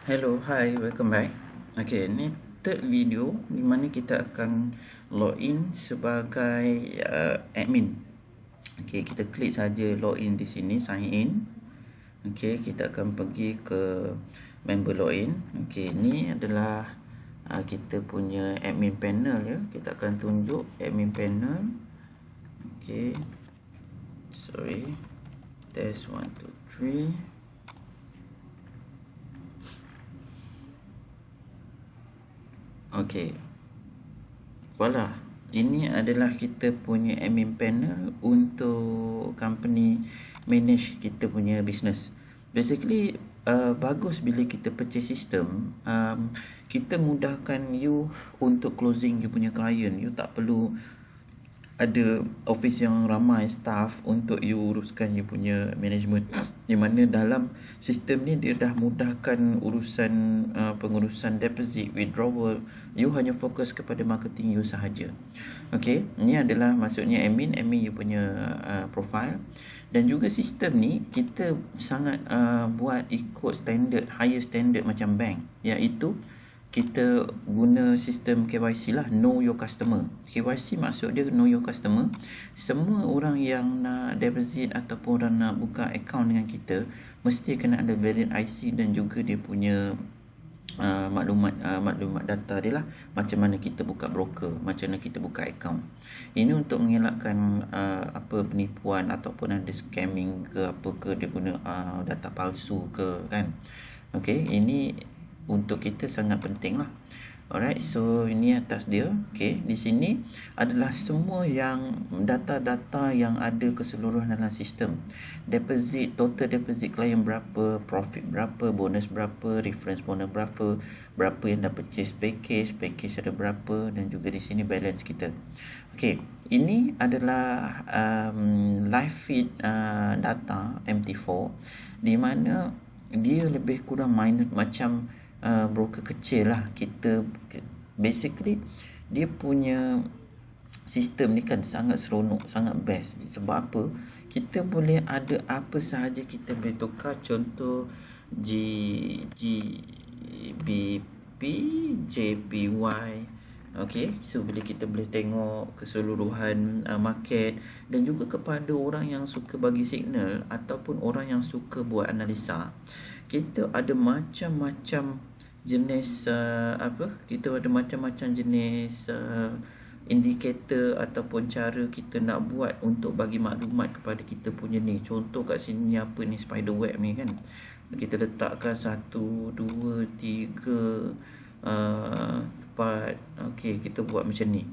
Hello, hi, welcome back. Okay, ni third video di mana kita akan login sebagai admin. Okay, kita klik saja login di sini, sign in. Okay, kita akan pergi ke member login. Okay, ni adalah kita punya admin panel ya. Kita akan tunjuk admin panel. Okay, sorry. Test 1, 2, 3. Okey. Voila. Ini adalah kita punya admin panel untuk company manage kita punya business. Basically, bagus bila kita purchase system. Kita mudahkan you untuk closing you punya client. You tak perlu ada office yang ramai staff untuk you uruskan you punya management, di mana dalam sistem ni dia dah mudahkan urusan pengurusan deposit, withdrawal. You hanya fokus kepada marketing you sahaja. Okay, ni adalah maksudnya admin you punya profile. Dan juga sistem ni kita sangat buat ikut standard, higher standard macam bank, iaitu kita guna sistem KYC lah, know your customer. KYC maksud dia know your customer. Semua orang yang nak deposit ataupun orang nak buka account dengan kita mesti kena ada valid IC dan juga dia punya maklumat data dia lah, macam mana kita buka broker, macam mana kita buka account. Ini untuk mengelakkan penipuan ataupun ada scamming ke apa ke, dia guna data palsu ke kan. Okey, ini untuk kita sangat penting lah. Alright, so ini atas dia. Okay, di sini adalah semua yang data-data yang ada keseluruhan dalam sistem. Deposit, total deposit klien berapa, profit berapa, bonus berapa, reference bonus berapa, berapa yang dah purchase package ada berapa, dan juga di sini balance kita. Okay, ini adalah live feed data MT4, di mana dia lebih kurang minor macam broker kecil lah. Kita basically dia punya sistem ni kan sangat seronok, sangat best. Sebab apa? Kita boleh ada apa sahaja kita boleh tukar. Contoh GBP, JPY. Okay, so bila kita boleh tengok keseluruhan market, dan juga kepada orang yang suka bagi signal ataupun orang yang suka buat analisa, kita ada macam-macam jenis kita ada macam-macam jenis indikator ataupun cara kita nak buat untuk bagi maklumat kepada kita punya ni. Contoh kat sini apa ni, spider web ni kan, kita letakkan 1, 2, 3, 4. okey, kita buat macam ni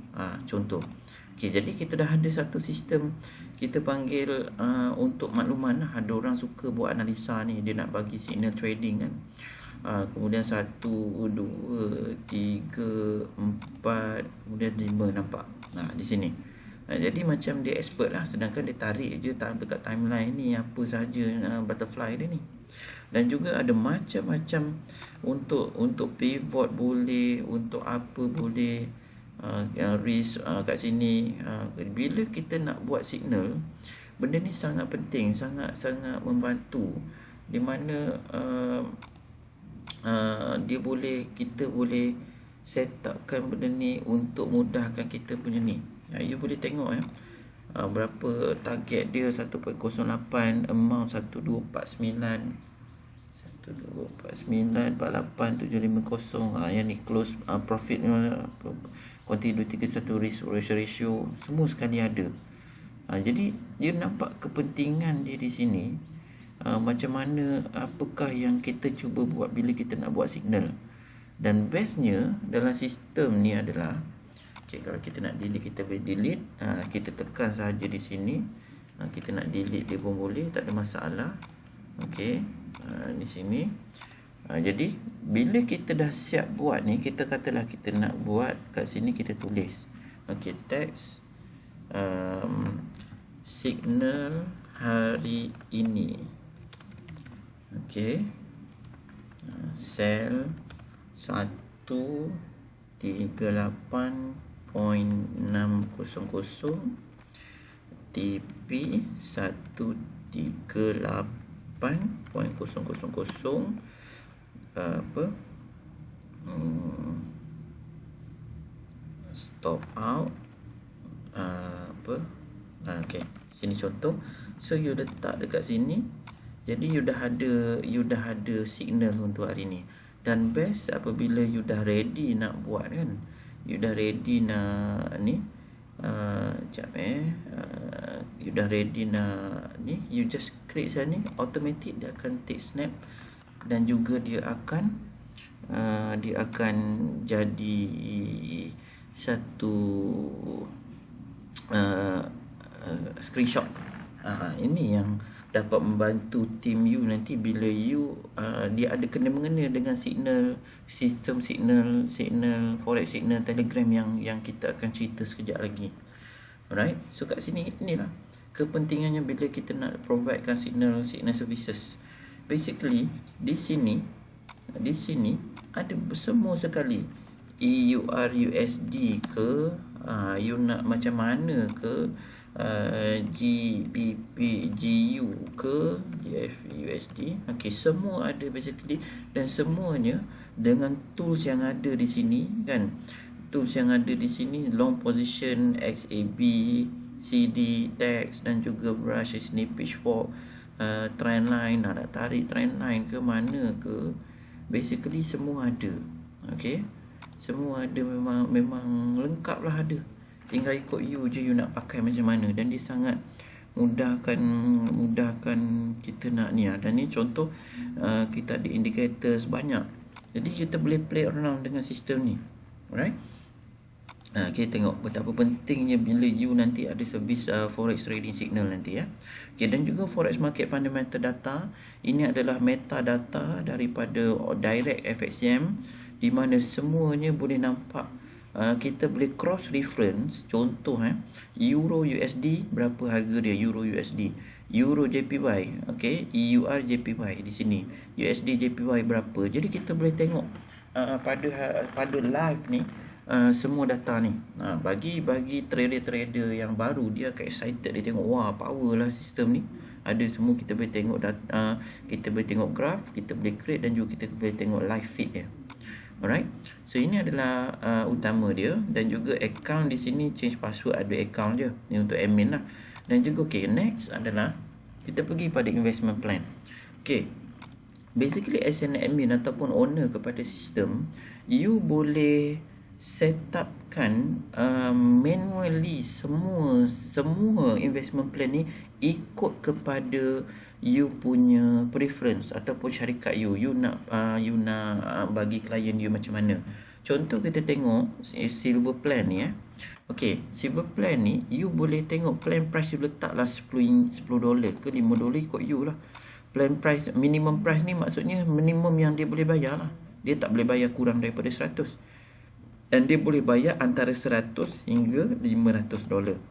contoh. Okey, jadi kita dah ada satu sistem, kita panggil untuk makluman lah. Ada orang suka buat analisa ni, dia nak bagi signal trading kan. Kemudian 1, 2, 3, 4, kemudian 5, nampak di sini. Jadi macam dia expert lah, sedangkan dia tarik je dekat timeline ni apa saja butterfly dia ni. Dan juga ada macam-macam untuk pivot boleh, untuk apa boleh, risk kat sini. Bila kita nak buat signal, benda ni sangat penting, sangat membantu, di mana kita boleh set upkan benda ni untuk mudahkan kita punya ni. You boleh tengok berapa target dia, 1.08, amount 1249 48,750. Yang ni close profit, continue 231, risk ratio semua sekali ada. Jadi dia nampak kepentingan dia di sini. Macam mana, apakah yang kita cuba buat bila kita nak buat signal. Dan bestnya dalam sistem ni adalah, kalau kita nak delete, kita boleh delete. Kita tekan saja di sini. Kita nak delete dia pun boleh, tak ada masalah. Okey, di sini. Jadi bila kita dah siap buat ni, kita katalah kita nak buat kat sini, kita tulis okey, text signal hari ini. Okey, sell 138.600, TP 138.000, stop out okay, sini contoh. So you letak dekat sini, jadi you dah ada signal untuk hari ni. Dan best apabila you dah ready nak buat kan, you dah ready nak ni, you dah ready nak ni, you just create sana ni, automatic dia akan take snap, dan juga dia akan jadi satu screenshot. Ini yang dapat membantu tim you nanti bila you dia ada kena-mengena dengan sistem signal forex signal Telegram yang kita akan cerita sekejap lagi. Alright, so kat sini inilah kepentingannya bila kita nak providekan signal services. Basically di sini ada semua sekali, EUR USD ke, you nak macam mana ke, GBP GU ke, GFUSD. Okay, semua ada basically, dan semuanya dengan tools yang ada di sini kan. Tools yang ada di sini, long position, XAB, CD, text, dan juga brush, snippage, fork, trend line, nak tarik trend line ke mana ke, basically semua ada. Okay, semua ada, memang lengkap lah ada. Tinggal ikut you je, you nak pakai macam mana. Dan dia sangat mudahkan kita nak ni. Dan ni contoh, kita ada indicators banyak, jadi kita boleh play around dengan sistem ni. Alright, kita tengok betapa pentingnya bila you nanti ada servis forex trading signal nanti ya. Okay, dan juga forex market fundamental data, ini adalah metadata daripada direct FXM, di mana semuanya boleh nampak. Kita boleh cross reference. Contoh Euro USD, berapa harga dia Euro USD, Euro JPY, okay, EUR JPY di sini, USD JPY berapa. Jadi kita boleh tengok pada live ni semua data ni. Bagi trader-trader yang baru, dia akan excited, dia tengok wah power lah sistem ni. Ada semua, kita boleh tengok data, kita boleh tengok graph, kita boleh create, dan juga kita boleh tengok live feed dia. Alright, so ini adalah utama dia. Dan juga account di sini, change password ada account dia, ni untuk admin lah. Dan juga okay, next adalah kita pergi pada investment plan. Okay, basically as an admin ataupun owner kepada sistem, you boleh set upkan manually semua investment plan ni ikut kepada you punya preference ataupun syarikat you nak bagi klien you macam mana. Contoh kita tengok silver plan ni Okay, silver plan ni you boleh tengok plan price you letaklah $10 ke $5 ikut you lah. Plan price, minimum price ni maksudnya minimum yang dia boleh bayar lah. Dia tak boleh bayar kurang daripada 100. Dan dia boleh bayar antara 100 hingga $500.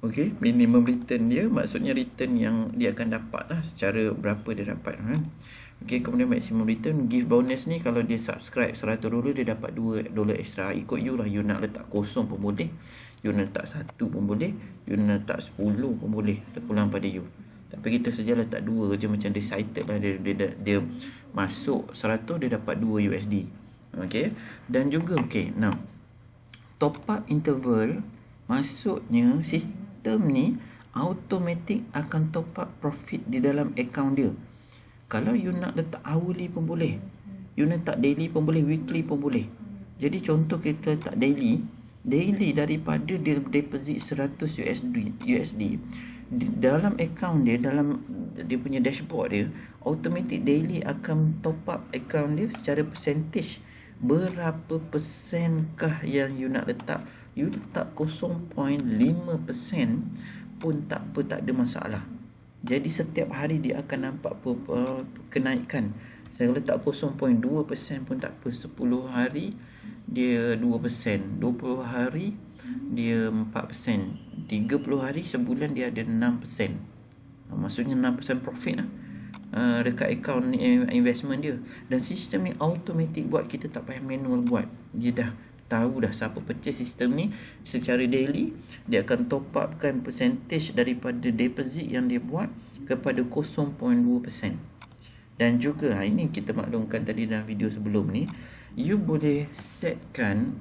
Okay, minimum return dia maksudnya return yang dia akan dapat lah, secara berapa dia dapat Okay, kemudian maximum return, give bonus ni kalau dia subscribe $100 dia dapat $2 extra. Ikut you lah, you nak letak kosong pun boleh, you nak letak 1 pun boleh, you nak letak 10 pun boleh, terpulang pada you. Tapi kita saja letak 2 je, macam dia excited lah, dia masuk 100 dia dapat 2 USD. Okay, dan juga okay, now top up interval, maksudnya sistem ni automatic akan top up profit di dalam account dia. Kalau you nak letak hourly pun boleh, you nak letak daily pun boleh, weekly pun boleh. Jadi contoh kita letak daily daripada dia deposit 100 USD dalam account dia, dalam dia punya dashboard dia, automatic daily akan top up account dia secara percentage. Berapa persenkah yang you nak letak, you letak 0.5% pun tak apa, tak ada masalah. Jadi setiap hari dia akan nampak kenaikan. Saya letak 0.2% pun tak apa, 10 hari dia 2%, 20 hari dia 4%, 30 hari sebulan dia ada 6%. Maksudnya 6% profit lah dekat account investment dia. Dan sistem ni automatic buat, kita tak payah manual buat. Dia dah tahu dah siapa purchase sistem ni secara daily, dia akan top upkan percentage daripada deposit yang dia buat kepada 0.2%. Dan juga ini kita maklumkan tadi dalam video sebelum ni, you boleh setkan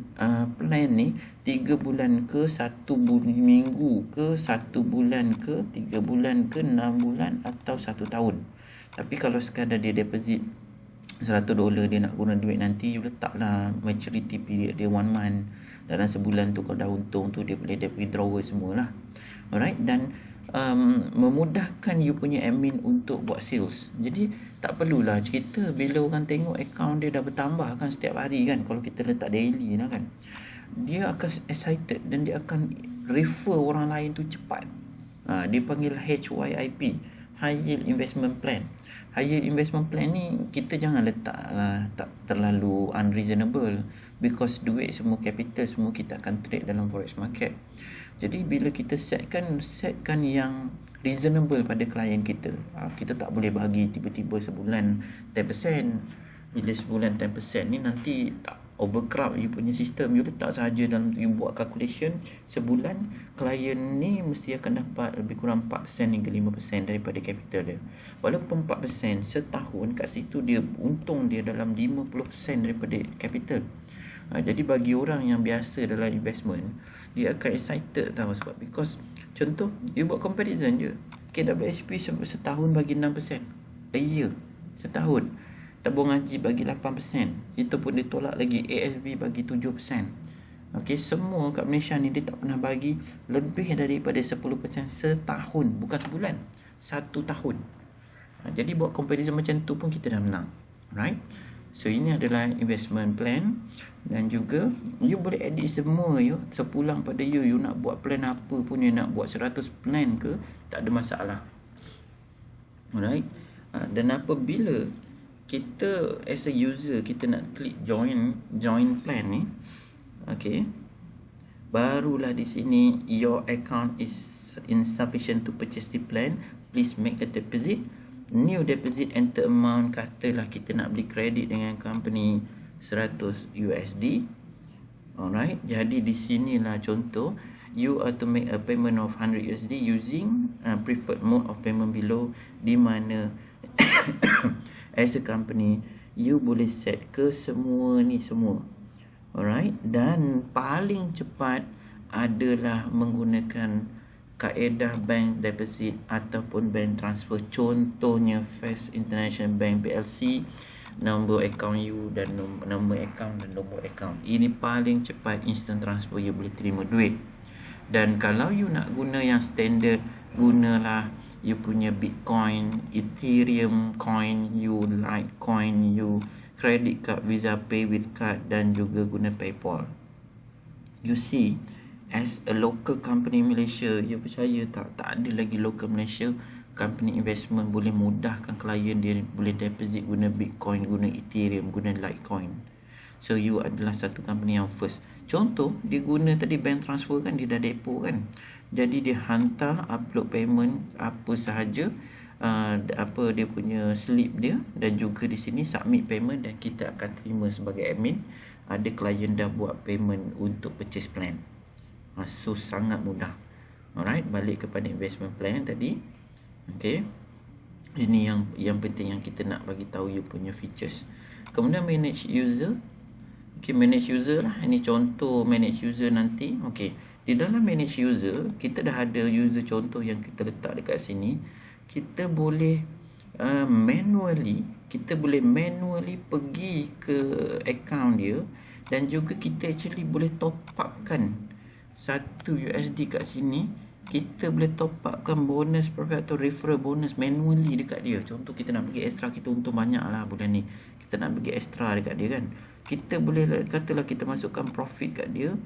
plan ni 3 bulan ke 1 minggu ke 1 bulan ke 3 bulan ke 6 bulan atau 1 tahun. Tapi kalau sekadar dia deposit $100 dia nak guna duit nanti, you letaklah maturity period dia 1 month. Dalam sebulan tu kalau dah untung tu dia boleh withdrawal semualah. Alright, dan memudahkan you punya admin untuk buat sales. Jadi tak perlulah cerita bila orang tengok account dia dah bertambah kan setiap hari kan, kalau kita letak daily lah kan, dia akan excited dan dia akan refer orang lain tu cepat. Dia panggil HYIP, High Yield Investment Plan. High Yield Investment Plan ni kita jangan letak lah, tak terlalu unreasonable, because duit semua, capital semua kita akan trade dalam forex market. Jadi bila kita setkan yang reasonable pada klien kita. Kita tak boleh bagi tiba-tiba sebulan 10%. Bila sebulan 10% ni nanti tak overcrowd you punya sistem. You letak sahaja dalam, you buat calculation, sebulan klien ni mesti akan dapat lebih kurang 4% hingga 5% daripada capital dia. Walaupun 4%, setahun kat situ dia untung dia dalam 50% daripada capital. Jadi bagi orang yang biasa dalam investment, dia akan excited tahu sebab, because contoh, you buat comparison je. KWSP setahun bagi 6%. A year. Setahun. Tabung haji bagi 8%. Itu pun ditolak lagi. ASB bagi 7%. Okay, semua kat Malaysia ni dia tak pernah bagi lebih daripada 10% setahun. Bukan sebulan. 1 tahun. Jadi buat comparison macam tu pun kita dah menang. Right? So ini adalah investment plan. Dan juga you boleh edit semua you. Sepulang pada you nak buat plan apa pun, you nak buat 100 plan ke, tak ada masalah. Alright. Dan apabila kita as a user, kita nak klik join plan ni, okay, barulah di sini your account is insufficient to purchase the plan, please make a deposit. New deposit enter amount, katalah kita nak beli kredit dengan company $100. Alright, jadi di sinilah contoh, you are to make a payment of $100 using preferred mode of payment below, di mana as a company you boleh set ke semua ni semua. Alright, dan paling cepat adalah menggunakan kaedah bank deposit ataupun bank transfer. Contohnya First International Bank PLC, nombor account you dan nombor account dan nombor account. Ini paling cepat instant transfer, you boleh terima duit. Dan kalau you nak guna yang standard, gunalah you punya Bitcoin, Ethereum coin, you Litecoin, you credit card, Visa Pay with card, dan juga guna PayPal. You see, as a local company Malaysia, you percaya tak ada lagi local Malaysia company investment boleh mudahkan klien dia boleh deposit guna Bitcoin, guna Ethereum, guna Litecoin. So you adalah satu company yang first. Contoh, dia guna tadi bank transfer kan, dia dah depo kan, jadi dia hantar upload payment apa sahaja, apa dia punya slip dia, dan juga di sini submit payment, dan kita akan terima sebagai admin ada klien dah buat payment untuk purchase plan. So sangat mudah. Alright, balik kepada investment plan tadi. Okay, ini yang penting yang kita nak bagi tahu you punya features. Kemudian manage user. Okay, manage user lah. Ini contoh manage user nanti. Okay, di dalam manage user kita dah ada user contoh yang kita letak dekat sini. Kita boleh manually pergi ke account dia, dan juga kita actually boleh top upkan $1 kat sini. Kita boleh top upkan bonus profit atau referral bonus manually dekat dia. Contoh kita nak bagi extra, kita untung banyak lah bulan ni, kita nak bagi extra dekat dia kan, kita boleh katalah kita masukkan profit kat dia,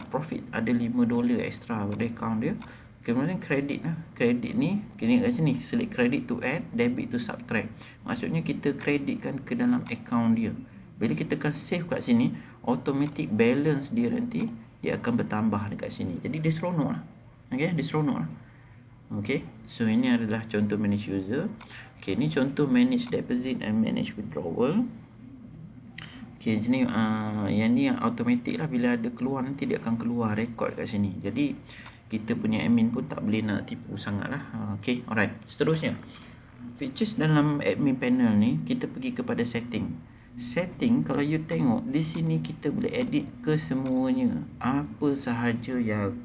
profit ada $5 extra pada account dia. Kemudian kredit lah, kredit ni kini kat sini select credit to add, debit to subtract. Maksudnya kita kreditkan ke dalam account dia. Bila kita akan save kat sini, automatic balance dia nanti dia akan bertambah dekat sini. Jadi dia seronok lah. Okay, dia seronok lah. Okay, so ini adalah contoh manage user. Okay, ni contoh manage deposit and manage withdrawal. Okay, sini yang ni yang automatic lah, bila ada keluar nanti dia akan keluar rekod kat sini. Jadi kita punya admin pun tak boleh nak tipu sangat lah. Okay, alright, seterusnya features dalam admin panel ni, kita pergi kepada setting. Setting, kalau you tengok di sini, kita boleh edit ke semuanya. Apa sahaja yang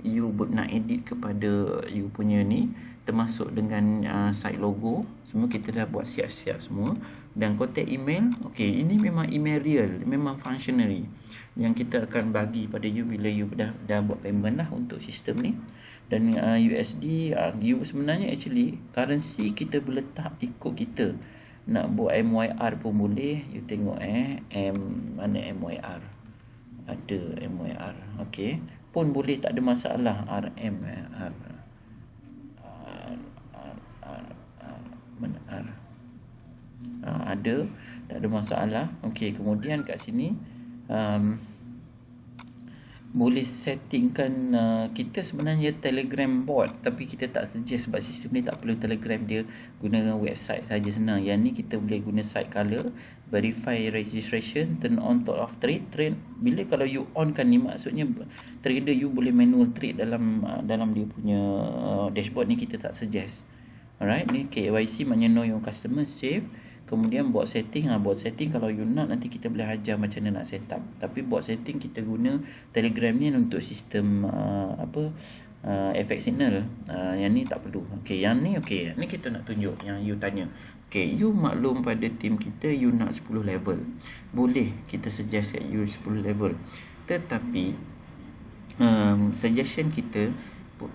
you nak edit kepada you punya ni, termasuk dengan site logo, semua kita dah buat siap-siap semua. Dan contact email, okay, ini memang email real, memang functionally yang kita akan bagi pada you bila you dah buat payment lah untuk sistem ni. Dan USD, you sebenarnya actually currency kita boleh letak ikut kita. Nak buat MYR pun boleh. You tengok mana MYR, ada MYR, okay, pun boleh, tak ada masalah. RM, mana R, ada, tak ada masalah. Okay, kemudian kat sini boleh settingkan kita sebenarnya Telegram bot, tapi kita tak suggest sebab sistem ni tak perlu Telegram, dia gunakan website saja, senang. Yang ni kita boleh guna site color, verify registration, turn on top of trade. Bila kalau you on kan ni, maksudnya trader you boleh manual trade dalam dia punya dashboard ni, kita tak suggest. Alright, ni KYC, maknanya know your customer, save. Kemudian buat setting, kalau you nak, nanti kita boleh ajar macam mana nak set up. Tapi buat setting kita guna Telegram ni untuk sistem FX signal. Yang ni tak perlu. Okay, yang ni okay. Ni kita nak tunjuk yang you tanya. Okay, you maklum pada team kita you nak 10 level. Boleh kita suggest kat you 10 level. Tetapi suggestion kita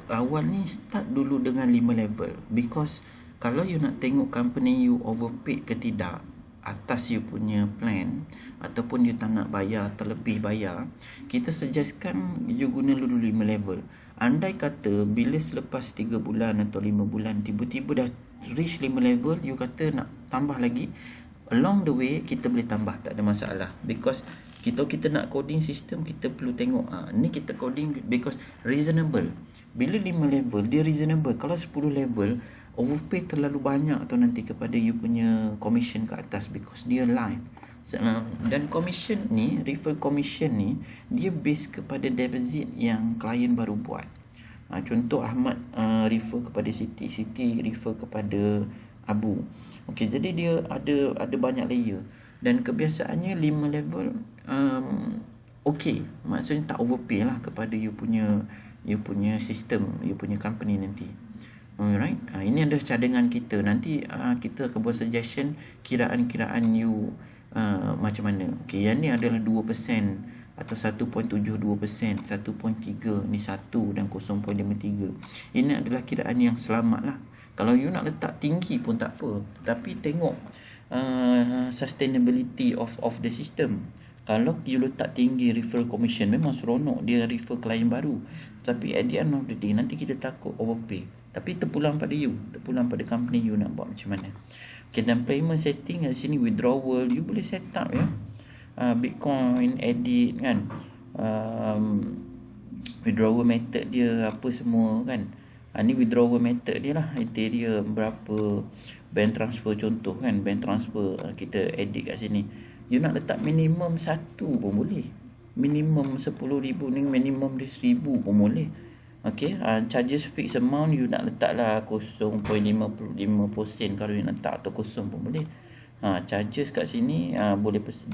awal ni start dulu dengan 5 level. Because kalau you nak tengok company you overpaid ke tidak atas you punya plan, ataupun you tak nak bayar, terlebih bayar, kita suggestkan you guna dulu 5 level. Andai kata bila selepas 3 bulan atau 5 bulan tiba-tiba dah reach 5 level, you kata nak tambah lagi, along the way kita boleh tambah, tak ada masalah. Because kita nak coding sistem, kita perlu tengok ni kita coding because reasonable. Bila 5 level dia reasonable. Kalau 10 level overpay terlalu banyak atau nanti kepada you punya commission ke atas, because dia live. Dan commission ni, refer commission ni, dia base kepada deposit yang klien baru buat. Contoh Ahmad refer kepada Siti refer kepada Abu. Okey, jadi dia ada banyak layer. Dan kebiasaannya 5 level okey, maksudnya tak overpay lah kepada you punya sistem, you punya company nanti. Alright, ini adalah cadangan kita. Nanti kita akan buat suggestion kiraan-kiraan you macam mana. Okay, yang ni adalah 2% atau 1.72%, 1.3, ni 1 dan 0.53. Ini adalah kiraan yang selamat lah. Kalau you nak letak tinggi pun tak apa, tapi tengok sustainability of the system. Kalau you letak tinggi referral commission, memang seronok dia refer klien baru, tapi at the end of the day nanti kita takut overpay. Tapi terpulang pada you, terpulang pada company you nak buat macam mana. Okay, dan payment setting kat sini, withdrawal you boleh set up ya. Bitcoin, edit kan, withdrawal method dia apa semua kan. Ni withdrawal method dia lah, Ethereum berapa, bank transfer contoh kan, bank transfer kita edit kat sini. You nak letak minimum 1 pun boleh, minimum 10,000 ni, minimum 1,000 pun boleh. Okay, charges fixed amount you nak letak lah 0.55% kalau you nak letak, atau 0 pun boleh. Charges kat sini boleh 2%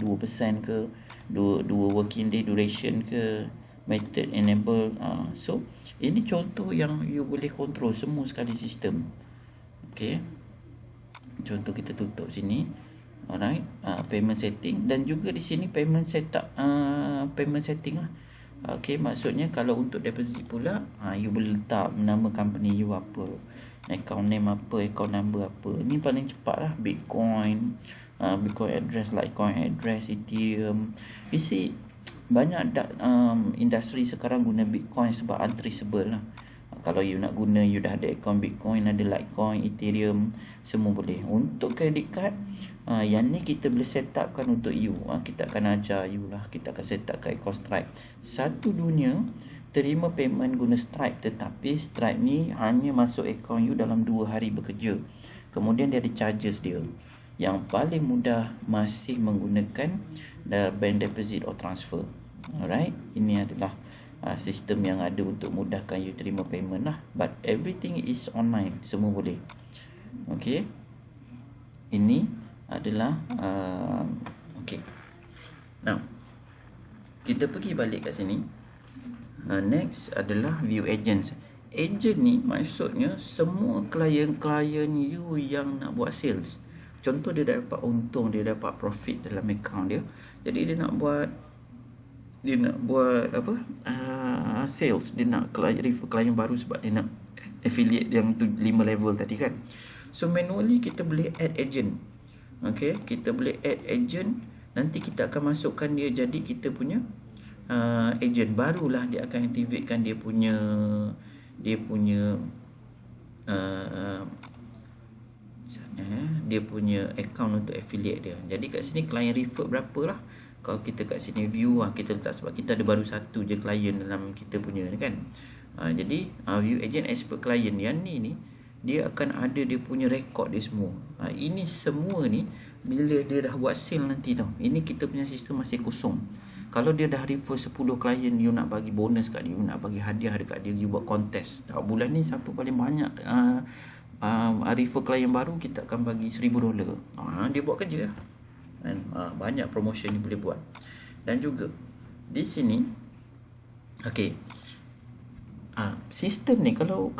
ke, 2 working day duration ke, method enable. So ini contoh yang you boleh control semua sekali sistem. Okay, contoh kita tutup sini. Alright, payment setting, dan juga di sini payment setup, payment setting lah. Okay, maksudnya kalau untuk deposit pula, you boleh letak nama company you apa, account name apa, account number apa. Ni paling cepat lah. Bitcoin, Bitcoin address, Litecoin address, Ethereum. You see, banyak industri sekarang guna Bitcoin sebab untraceable lah. Kalau you nak guna, you dah ada account Bitcoin, ada Litecoin, Ethereum, semua boleh. Untuk credit card, yang ni kita boleh set upkan untuk you. Kita akan ajar you lah. Kita akan set up account Stripe. Satu dunia terima payment guna Stripe, tetapi Stripe ni hanya masuk account you dalam 2 hari bekerja. Kemudian dia ada charges dia. Yang paling mudah masih menggunakan bank deposit or transfer. Alright, ini adalah sistem yang ada untuk mudahkan you terima payment lah. But everything is online, semua boleh. Okay. Ini adalah okay. Now kita pergi balik kat sini. Next adalah view agents. Agent ni maksudnya semua klien-klien you yang nak buat sales. Contoh dia dapat untung, dia dapat profit dalam account dia. Jadi dia nak buat apa? Sales, dia nak refer klien baru sebab dia nak affiliate yang 5 level tadi kan. So manually kita boleh add agent. Okay, kita boleh add agent. Nanti kita akan masukkan dia jadi kita punya agent. Barulah dia akan activatekan dia punya dia punya account untuk affiliate dia. Jadi kat sini client refer berapa lah. Kalau kita kat sini view kita letak, sebab kita ada baru satu je client dalam kita punya ni kan. Jadi view agent as per client yang ni dia akan ada dia punya rekod dia semua. Ini semua ni bila dia dah buat sale nanti tau. Ini kita punya sistem masih kosong. Kalau dia dah refer 10 klien, you nak bagi bonus kat dia, you nak bagi hadiah dekat dia, you buat kontes. Bulan ni siapa paling banyak refer klien baru, kita akan bagi $1,000. Dia buat kerja lah. Banyak promotion ni boleh buat. Dan juga di sini okay, sistem ni kalau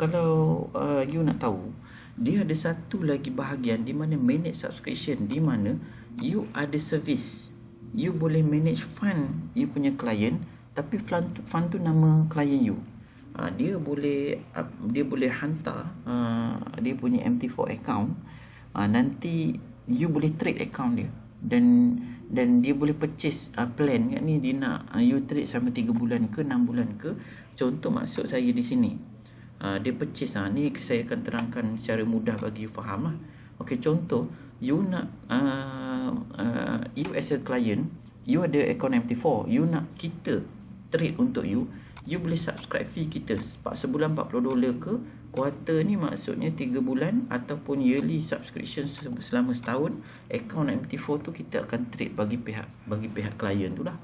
you nak tahu, dia ada satu lagi bahagian di mana manage subscription, di mana you ada service. You boleh manage fund you punya client, tapi fund tu nama client you. Dia boleh hantar dia punya MT4 account. Nanti you boleh trade account dia, dan dia boleh purchase plan kat ni. Dia nak you trade sama 3 bulan ke 6 bulan ke. Contoh maksud saya di sini, dia purchase ni saya akan terangkan secara mudah bagi you faham lah. Okay, contoh you nak you as a client, you ada account MT4, you nak kita trade untuk you, you boleh subscribe fee kita sebulan $40 ke, quarter ni maksudnya 3 bulan, ataupun yearly subscription selama setahun. Account MT4 tu kita akan trade bagi pihak klien tu lah.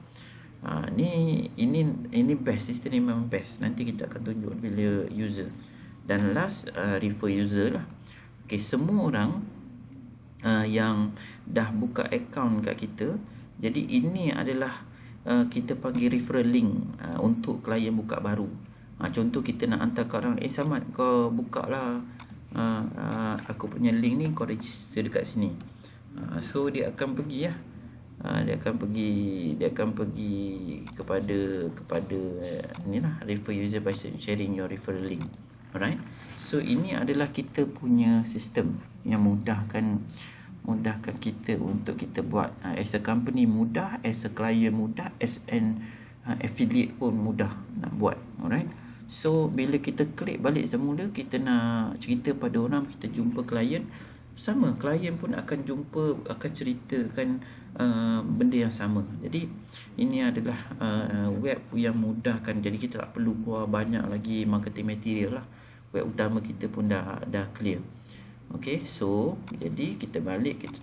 Ini best, sistem ni memang best. Nanti kita akan tunjuk bila user. Dan last refer user lah. Okay, semua orang yang dah buka account kat kita, jadi ini adalah kita panggil referral link untuk klien buka baru. Contoh kita nak hantar kat orang, Samad, kau buka lah aku punya link ni, kau register dekat sini. So dia akan pergi lah. Dia akan pergi kepada ni lah, refer user by sharing your referral link. Alright. So ini adalah kita punya sistem yang mudahkan kita untuk kita buat as a company mudah, as a client mudah, as an affiliate pun mudah nak buat. Alright. So bila kita klik balik semula, kita nak cerita pada orang, kita jumpa klien, sama klien pun akan ceritakan benda yang sama. Jadi ini adalah web yang mudahkan. Jadi kita tak perlu keluar banyak lagi marketing material lah. Web utama kita pun dah clear. Okay, so jadi kita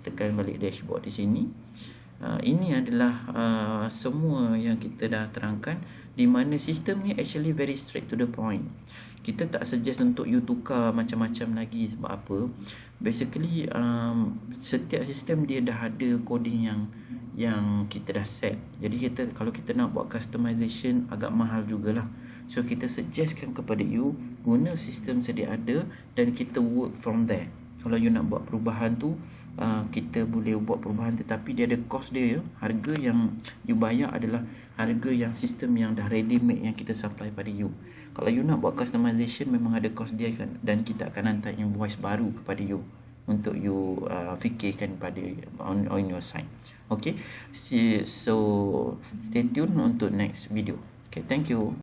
tekan balik dashboard di sini. Ini adalah semua yang kita dah terangkan, di mana sistem ni actually very straight to the point. Kita tak suggest untuk you tukar macam-macam lagi. Sebab apa? Basically setiap sistem dia dah ada coding yang kita dah set. Jadi kalau kita nak buat customization agak mahal jugalah. So kita suggestkan kepada you guna sistem sedia ada, dan kita work from there. Kalau you nak buat perubahan tu, kita boleh buat perubahan, tetapi dia ada cost dia ya. Harga yang you bayar adalah harga yang sistem yang dah ready made yang kita supply pada you. Kalau you nak buat customization, memang ada cost dia kan, dan kita akan hantar invoice baru kepada you untuk you fikirkan pada on your side. Okay, so stay tune untuk next video. Okay, thank you.